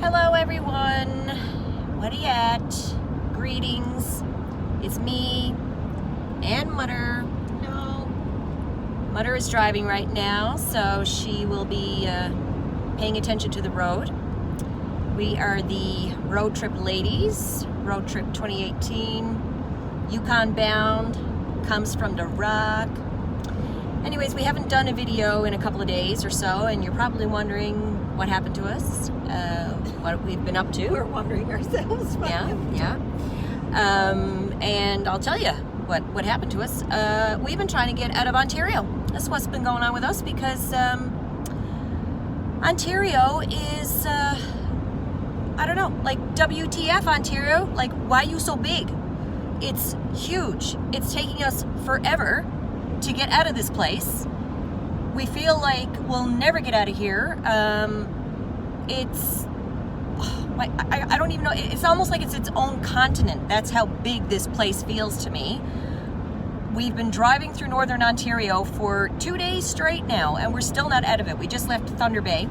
Hello everyone, what are you at? Greetings, it's me and Mutter. No. Mutter is driving right now, so she will be paying attention to the road. We are the Road Trip Ladies, Road Trip 2018, Yukon bound, comes from the Rock. Anyways, we haven't done a video in a couple of days or so, and you're probably wondering what happened to us, what we've been up to. We're wondering ourselves. Yeah. And I'll tell you what happened to us. We've been trying to get out of Ontario. That's what's been going on with us, because Ontario is, I don't know, like WTF Ontario, like why you so big? It's huge. It's taking us forever to get out of this place. We feel like we'll never get out of here. I don't even know, it's almost like it's its own continent. That's how big this place feels to me. We've been driving through Northern Ontario for 2 days straight now, and we're still not out of it. We just left Thunder Bay,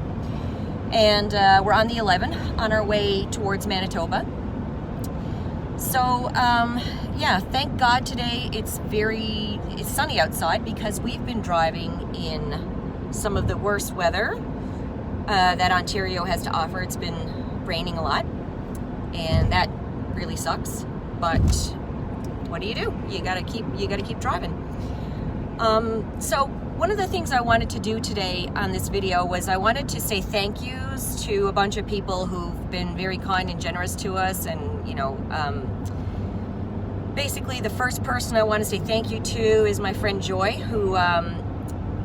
and we're on the 11 on our way towards Manitoba. So, yeah, thank God today it's sunny outside, because we've been driving in some of the worst weather that Ontario has to offer. It's been raining a lot, and that really sucks, but what do? You gotta keep driving. So one of the things I wanted to do today on this video was I wanted to say thank yous to a bunch of people who've been very kind and generous to us, and basically the first person I want to say thank you to is my friend Joy, who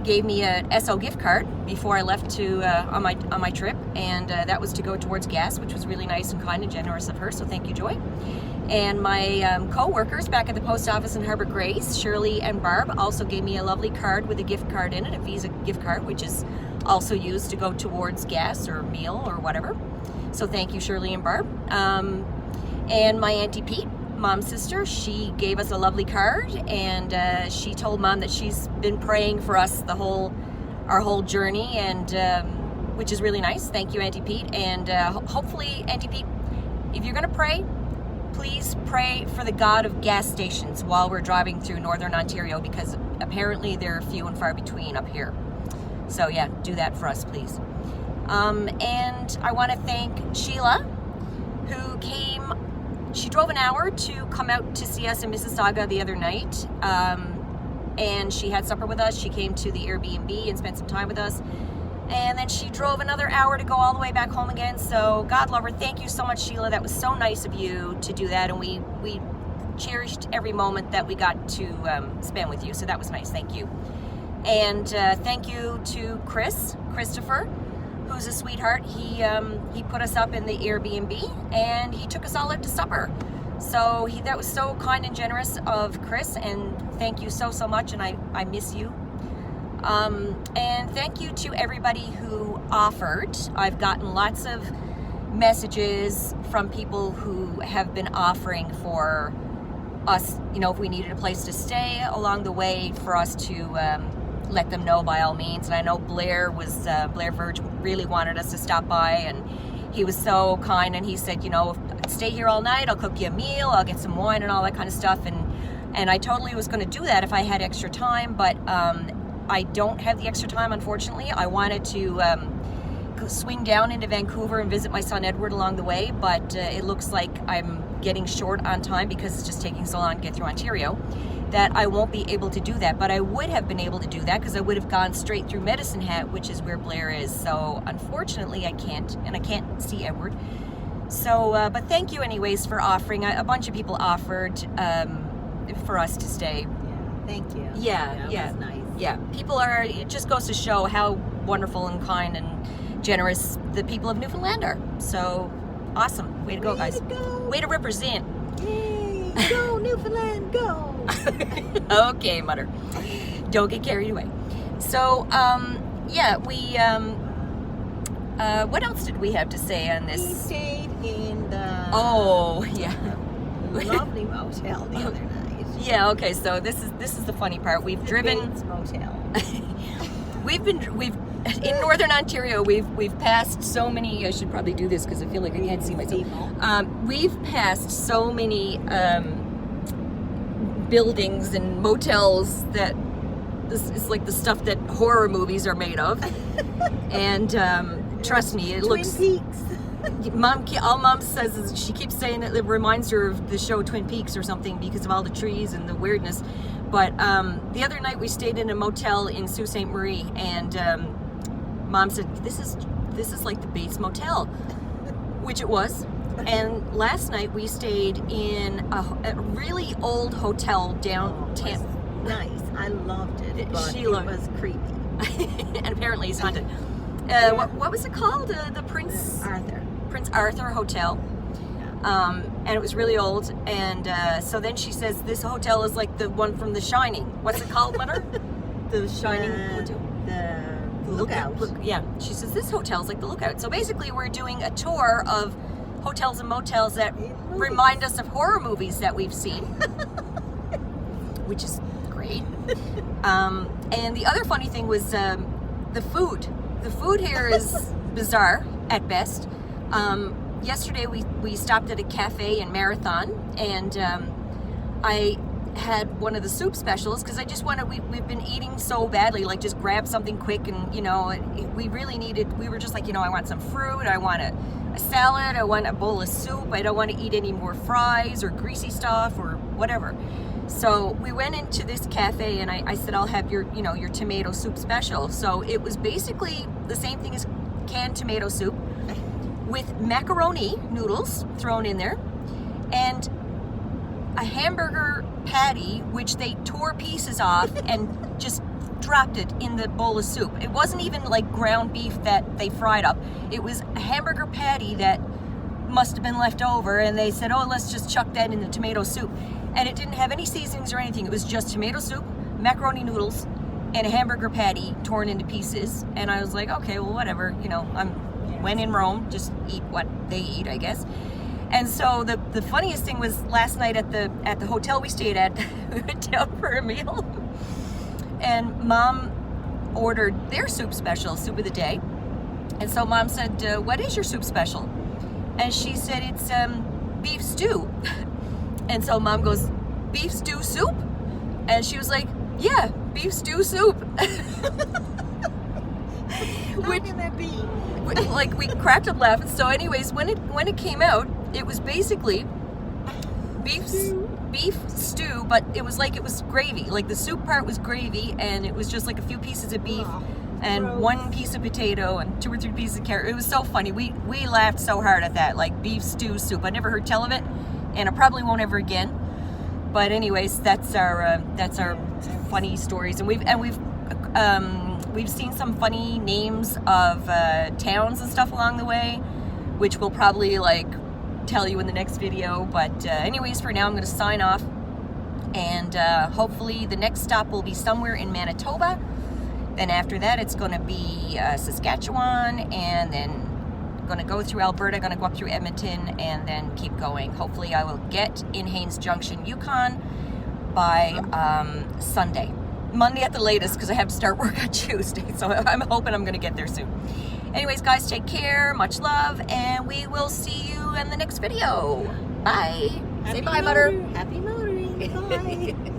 gave me a Esso gift card before I left to on my trip, and that was to go towards gas, which was really nice and kind and generous of her, so thank you, Joy. And my co-workers back at the post office in Harbor Grace, Shirley and Barb, also gave me a lovely card with a gift card in it, a Visa gift card, which is also used to go towards gas or meal or whatever. So thank you, Shirley and Barb. And my Auntie Pete, Mom's sister, she gave us a lovely card, and she told Mom that she's been praying for us our whole journey, and which is really nice. Thank you, Auntie Pete. And hopefully, Auntie Pete, if you're gonna pray, please pray for the God of gas stations while we're driving through Northern Ontario, because apparently they're few and far between up here. So yeah, do that for us, please. And I want to thank Sheila, who came. She drove an hour to come out to see us in Mississauga the other night, and she had supper with us. She came to the Airbnb and spent some time with us, and then she drove another hour to go all the way back home again. So God love her. Thank you so much, Sheila. That was so nice of you to do that, and we cherished every moment that we got to spend with you. So that was nice. Thank you. And thank you to Christopher, who's a sweetheart. He put us up in the Airbnb, and he took us all out to supper. So that was so kind and generous of Chris, and thank you so much, and I miss you. And thank you to everybody who offered. I've gotten lots of messages from people who have been offering for us, if we needed a place to stay along the way, for us to let them know by all means. And I know Blair Verge really wanted us to stop by, and he was so kind, and he said, stay here all night, I'll cook you a meal, I'll get some wine and all that kind of stuff. And I totally was going to do that if I had extra time, but I don't have the extra time, unfortunately. I wanted to swing down into Vancouver and visit my son Edward along the way, but it looks like I'm getting short on time, because it's just taking so long to get through Ontario, that I won't be able to do that. But I would have been able to do that, because I would have gone straight through Medicine Hat, which is where Blair is. So unfortunately I can't, and I can't see Edward. So, but thank you anyways for offering. A bunch of people offered for us to stay. Yeah, thank you. Yeah. That was nice. Yeah, it just goes to show how wonderful and kind and generous the people of Newfoundland are. So awesome. Way to go, guys. Way to represent. Yay, go Newfoundland, go. Okay, Mutter. Don't get carried away. So, yeah, we, what else did we have to say on this? We stayed in the lovely motel the other night. Yeah, okay, so this is the funny part. We've driven Bates Motel. we've in Northern Ontario, we've passed so many. I should probably do this because I feel like I can't see myself. We've passed so many buildings and motels that this is like the stuff that horror movies are made of. And trust me, it looks. Twin Peaks. All Mom says is she keeps saying that it reminds her of the show Twin Peaks or something because of all the trees and the weirdness. But the other night we stayed in a motel in Sault Ste. Marie, and Mom said this is like the Bates Motel, which it was. And last night we stayed in a really old hotel downtown. Nice. I loved it. But She it loved was creepy. And apparently it's haunted. What was it called? The Prince Arthur Hotel. And it was really old. And so then she says this hotel is like the one from The Shining. What's it called, Mother? The Shining Hotel. The Lookout. Yeah. She says this hotel is like the Lookout. So basically, we're doing a tour of hotels and motels that remind us of horror movies that we've seen, which is great. And the other funny thing was the food. The food here is bizarre at best. Yesterday we stopped at a cafe in Marathon, and I had one of the soup specials because I just wanted. We've been eating so badly, like just grab something quick, and we really needed. We were just like, I want some fruit, I want a salad, I want a bowl of soup. I don't want to eat any more fries or greasy stuff or whatever. So we went into this cafe, and I said, I'll have your tomato soup special. So it was basically the same thing as canned tomato soup, with macaroni noodles thrown in there, and a hamburger patty, which they tore pieces off and just dropped it in the bowl of soup. It wasn't even like ground beef that they fried up. It was a hamburger patty that must have been left over, and they said, let's just chuck that in the tomato soup. And it didn't have any seasonings or anything. It was just tomato soup, macaroni noodles, and a hamburger patty torn into pieces. And I was like, okay, well, whatever. When in Rome, just eat what they eat, I guess. And so the funniest thing was last night at the hotel we stayed at, we went down for a meal, and Mom ordered their soup special, soup of the day. And so Mom said, what is your soup special? And she said, it's beef stew. And so Mom goes, beef stew soup? And she was like, yeah, beef stew soup. How can that be? Like, we cracked up laughing. So anyways, when it came out, it was basically beef stew, but it was gravy. Like the soup part was gravy, and it was just like a few pieces of beef and gross. one piece of potato and 2 or 3 pieces of carrot. It was so funny. We laughed so hard at that, like beef stew soup. I never heard tell of it, and I probably won't ever again. But anyways, that's our funny stories, and we've seen some funny names of towns and stuff along the way, which we'll probably tell you in the next video. But anyways, for now I'm going to sign off, and hopefully the next stop will be somewhere in Manitoba. Then after that it's going to be Saskatchewan, and then going to go through Alberta, going to go up through Edmonton, and then keep going. Hopefully I will get in Haines Junction, Yukon by Sunday. Monday at the latest, because I have to start work on Tuesday, so I'm hoping I'm going to get there soon. Anyways, guys, take care, much love, and we will see you in the next video. Bye. Say bye, Butter. Happy motoring. Bye.